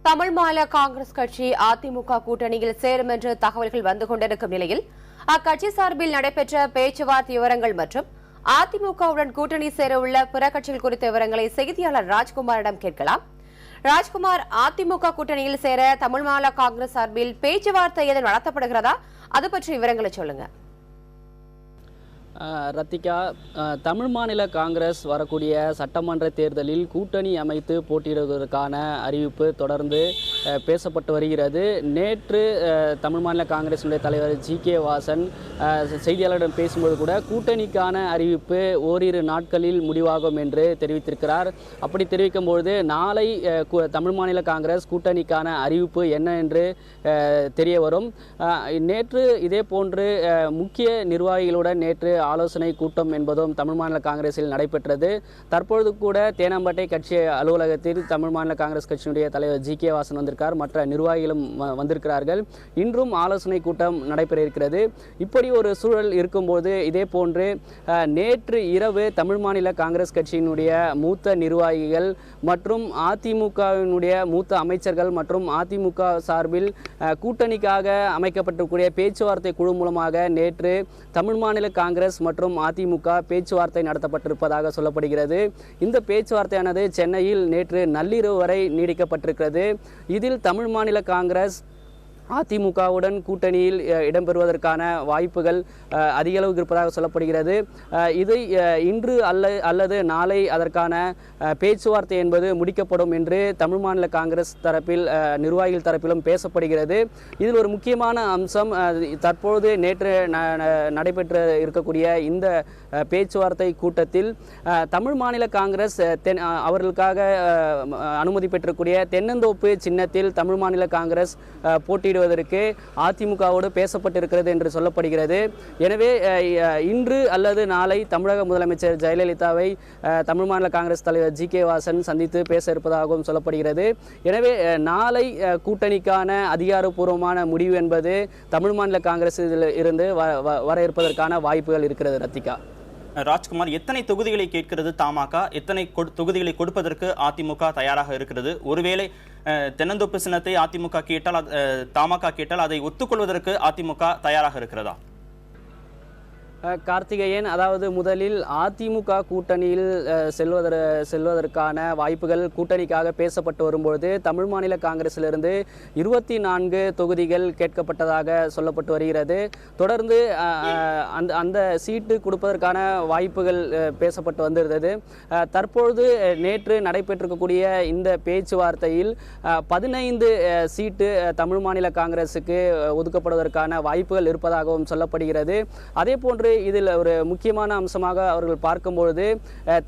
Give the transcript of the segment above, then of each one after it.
தமிழ் மாநில காங்கிரஸ் கட்சி அதிமுக கூட்டணியில் சேரும் என்று தகவல்கள் வந்து கொண்டிருக்கும் நிலையில் அக்கட்சி சார்பில் நடைபெற்ற பேச்சுவார்த்தை விவரங்கள் மற்றும் அதிமுகவுடன் கூட்டணி சேரவுள்ள பிற கட்சிகள் குறித்த விவரங்களை செய்தியாளர் ராஜ்குமாரிடம் கேட்கலாம். ராஜ்குமார், அதிமுக கூட்டணியில் சேர தமிழ் மாநில காங்கிரஸ் சார்பில் பேச்சுவார்த்தை எதுவும் நடத்தப்படுகிறதா? அது பற்றி விவரங்களை சொல்லுங்க. ரத்திகா, தமிழ் மாநில காங்கிரஸ் வரக்கூடிய சட்டமன்ற தேர்தலில் கூட்டணி அமைத்து போட்டியிடுவதற்கான அறிவிப்பு தொடர்ந்து பேசப்பட்டு வருகிறது. நேற்று தமிழ் மாநில காங்கிரசினுடைய தலைவர் ஜி.கே. வாசன் செய்தியாளரிடம் பேசும்போது கூட கூட்டணிக்கான அறிவிப்பு ஓரிரு நாட்களில் முடிவாகும் என்று தெரிவித்திருக்கிறார். அப்படி தெரிவிக்கும்பொழுது நாளை தமிழ் மாநில காங்கிரஸ் கூட்டணிக்கான அறிவிப்பு என்ன என்று தெரிய வரும். நேற்று இதே போன்று முக்கிய நிர்வாகிகளுடன் நேற்று ஆலோசனை கூட்டம் என்பதும் தமிழ் மாநில காங்கிரஸில் நடைபெற்றது. தற்பொழுது கூட தேனாம்பேட்டை கட்சி அலுவலகத்தில் தமிழ் மாநில காங்கிரஸ் கட்சியினுடைய தலைவர் ஜி.கே. வாசன் வந்திருக்கார். மற்ற நிர்வாகிகளும் வந்திருக்கிறார்கள். இன்றும் ஆலோசனை கூட்டம் நடைபெற இருக்கிறது. இப்படி ஒரு சூழல் இருக்கும்போது இதே போன்று நேற்று இரவு தமிழ் மாநில காங்கிரஸ் கட்சியினுடைய மூத்த நிர்வாகிகள் மற்றும் அதிமுகவினுடைய மூத்த அமைச்சர்கள் மற்றும் அதிமுக சார்பில் கூட்டணிக்காக அமைக்கப்பட்டிருக்கூடிய பேச்சுவார்த்தை குழு மூலமாக நேற்று தமிழ் மாநில காங்கிரஸ் மற்றும் அதிமுக பேச்சுவார்த்தை நடத்தப்பட்டிருப்பதாக சொல்லப்படுகிறது. இந்த பேச்சுவார்த்தையானது சென்னையில் நேற்று நள்ளிரவு வரை நீடிக்கப்பட்டிருக்கிறது. இதில் தமிழ் மாநில காங்கிரஸ் அதிமுகவுடன் கூட்டணியில் இடம்பெறுவதற்கான வாய்ப்புகள் அதிக அளவுக்கு இருப்பதாக சொல்லப்படுகிறது. இதை இன்று அல்லது நாளை அதற்கான பேச்சுவார்த்தை என்பது முடிக்கப்படும் என்று தமிழ் மாநில காங்கிரஸ் தரப்பில் நிர்வாகிகள் தரப்பிலும் பேசப்படுகிறது. இதில் ஒரு முக்கியமான அம்சம் தற்போது நேற்று நடைபெற்று இருக்கக்கூடிய இந்த பேச்சுவார்த்தை கூட்டத்தில் தமிழ் மாநில காங்கிரஸ் அவர்களுக்காக அனுமதி பெற்றக்கூடிய தென்னந்தோப்பு சின்னத்தில் தமிழ் மாநில காங்கிரஸ் போட்டியிடுவதற்கு அதிமுகவோடு பேசப்பட்டிருக்கிறது என்று சொல்லப்படுகிறது. எனவே இன்று அல்லது நாளை தமிழக முதலமைச்சர் ஜெயலலிதாவை தமிழ் மாநில காங்கிரஸ் தலைவர் ஜி.கே. வாசன் சந்தித்து பேச இருப்பதாகவும் சொல்லப்படுகிறது. எனவே நாளை கூட்டணிக்கான அதிகாரப்பூர்வமான முடிவு என்பது தமிழ் மாநில காங்கிரஸில் இருந்து வர இருப்பதற்கான வாய்ப்புகள் இருக்கிறது. ரத்திகா, ராஜ்குமார், எத்தனை தொகுதிகளை கேட்கிறது தமாக? எத்தனை தொகுதிகளை கொடுப்பதற்கு அதிமுக தயாராக இருக்கிறது? ஒருவேளை தென்னந்தோப்பு சின்னத்தை அதிமுக கேட்டால், தமாக கேட்டால் அதை ஒத்துக்கொள்வதற்கு அதிமுக தயாராக இருக்கிறதா? கார்த்திகேயன், அதாவது முதலில் அதிமுக கூட்டணியில் செல்வதற்கான வாய்ப்புகள் கூட்டணிக்காக பேசப்பட்டு வரும்பொழுது தமிழ் மாநில காங்கிரசிலிருந்து 24 தொகுதிகள் கேட்கப்பட்டதாக சொல்லப்பட்டு வருகிறது. தொடர்ந்து அந்த சீட்டு கொடுப்பதற்கான வாய்ப்புகள் பேசப்பட்டு வந்திருந்தது. தற்பொழுது நேற்று நடைபெற்றிருக்கக்கூடிய இந்த பேச்சுவார்த்தையில் 15 சீட்டு தமிழ் மாநில காங்கிரசுக்கு ஒதுக்கப்படுவதற்கான வாய்ப்புகள் இருப்பதாகவும் சொல்லப்படுகிறது. அதே போன்று இதில் ஒரு முக்கியமான அம்சமாக அவர்கள் பார்க்கும்பொழுது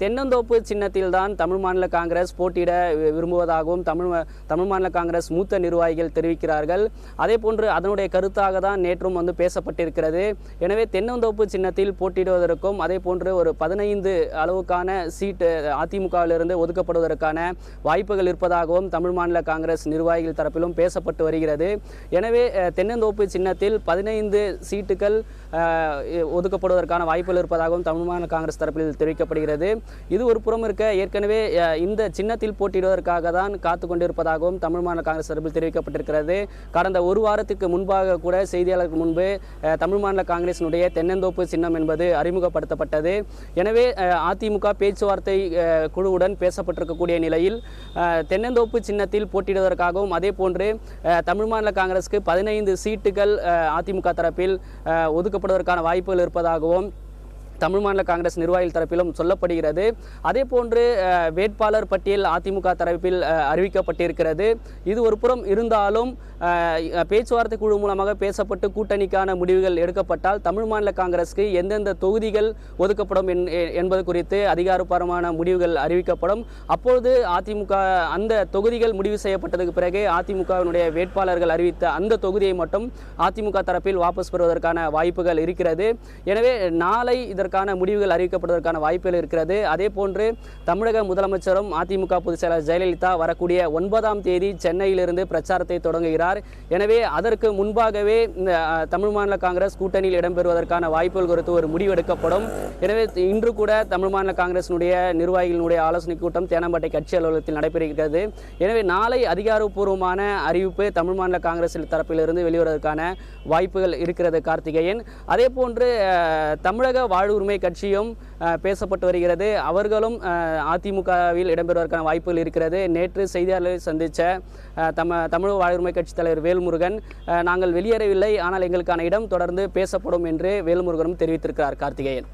தென்னந்தோப்பு சின்னத்தில் தான் தமிழ் மாநில காங்கிரஸ் போட்டியிட விரும்புவதாகவும் தமிழ் மாநில காங்கிரஸ் மூத்த நிர்வாகிகள் தெரிவிக்கிறார்கள். அதே போன்று அதனுடைய கருத்தாக தான் நேற்றும் பேசப்பட்டிருக்கிறது. எனவே தென்னந்தோப்பு சின்னத்தில் போட்டியிடுவதற்கும் அதே போன்று ஒரு 15 அளவுக்கான சீட்டு அதிமுகவிலிருந்து ஒதுக்கப்படுவதற்கான வாய்ப்புகள் இருப்பதாகவும் தமிழ் மாநில காங்கிரஸ் நிர்வாகிகள் தரப்பிலும் பேசப்பட்டு வருகிறது. எனவே தென்னந்தோப்பு சின்னத்தில் 15 சீட்டுகள் ஒதுக்கப்படுவதற்கான வாய்ப்புகள் இருப்பதாகவும் தமிழ் மாநில காங்கிரஸ் தரப்பில் தெரிவிக்கப்படுகிறது. இது ஒரு புறம் இருக்க, ஏற்கனவே இந்த சின்னத்தில் போட்டியிடுவதற்காக தான் காத்து கொண்டிருப்பதாகவும் தமிழ் மாநில காங்கிரஸ் தரப்பில் தெரிவிக்கப்பட்டிருக்கிறது. கடந்த ஒரு வாரத்துக்கு முன்பாக கூட செய்தியாளருக்கு முன்பு தமிழ் மாநில காங்கிரசினுடைய தென்னந்தோப்பு சின்னம் என்பது அறிமுகப்படுத்தப்பட்டது. எனவே அதிமுக பேச்சுவார்த்தை குழுவுடன் பேசப்பட்டிருக்கக்கூடிய நிலையில் தென்னந்தோப்பு சின்னத்தில் போட்டியிடுவதற்காகவும் அதே போன்று தமிழ் மாநில காங்கிரசுக்கு 15 சீட்டுகள் அதிமுக தரப்பில் ஒதுக்கப்படுவதற்கான வாய்ப்புகள் இருப்பதாகவும் தமிழ் மாநில காங்கிரஸ் நிர்வாகிகள் தரப்பிலும் சொல்லப்படுகிறது. அதே போன்று வேட்பாளர் பட்டியல் அதிமுக தரப்பில் அறிவிக்கப்பட்டிருக்கிறது. இது ஒரு புறம் இருந்தாலும் பேச்சுவார்த்தை குழு மூலமாக பேசப்பட்டு கூட்டணிக்கான முடிவுகள் எடுக்கப்பட்டால் தமிழ் மாநில காங்கிரஸுக்கு எந்தெந்த தொகுதிகள் ஒதுக்கப்படும் என்பது குறித்து அதிகாரப்பூர்வமான முடிவுகள் அறிவிக்கப்படும். அப்பொழுது அதிமுக அந்த தொகுதிகள் முடிவு செய்யப்பட்டதுக்கு பிறகு அதிமுகவினுடைய வேட்பாளர்கள் அறிவித்த அந்த தொகுதியை மட்டும் அதிமுக தரப்பில் வாபஸ் பெறுவதற்கான வாய்ப்புகள் இருக்கிறது. எனவே நாளை இதற்கு அதற்கான முடிவுகள் அறிவிக்கப்படுவதற்கான வாய்ப்புகள் இருக்கிறது. அதே போன்று தமிழக முதலமைச்சரும் அதிமுக பொதுச் செயலாளர் ஜெயலலிதா வரக்கூடிய 9ஆம் தேதி சென்னையிலிருந்து பிரச்சாரத்தை தொடங்குகிறார். எனவே அதற்கு முன்பாகவே இந்த தமிழ் மாநில காங்கிரஸ் கூட்டணியில் இடம்பெறுவதற்கான வாய்ப்புகள் குறித்து ஒரு முடிவெடுக்கப்படும். எனவே இன்று கூட தமிழ் மாநில காங்கிரசினுடைய நிர்வாகிகளுடைய ஆலோசனை கூட்டம் தேனாம்பேட்டை கட்சி அலுவலகத்தில் நடைபெறுகிறது. எனவே நாளை அதிகாரப்பூர்வமான அறிவிப்பு தமிழ் மாநில காங்கிரஸ் தரப்பிலிருந்து வெளிவருவதற்கான வாய்ப்புகள் இருக்கிறது கார்த்திகேயன். அதே போன்று தமிழக வாழ்வுரிமை கட்சியும் பேசப்பட்டு வருகிறது. அவர்களும் அதிமுகவில் இடம்பெறுவதற்கான வாய்ப்புகள் இருக்கிறது. நேற்று செய்தியாளர்களை சந்தித்த தமிழக வாழ்வுரிமை கட்சி தலைவர் வேல்முருகன், நாங்கள் வெளியேறவில்லை, ஆனால் எங்களுக்கான இடம் தொடர்ந்து பேசப்படும் என்று வேல்முருகனும் தெரிவித்திருக்கிறார் கார்த்திகேயன்.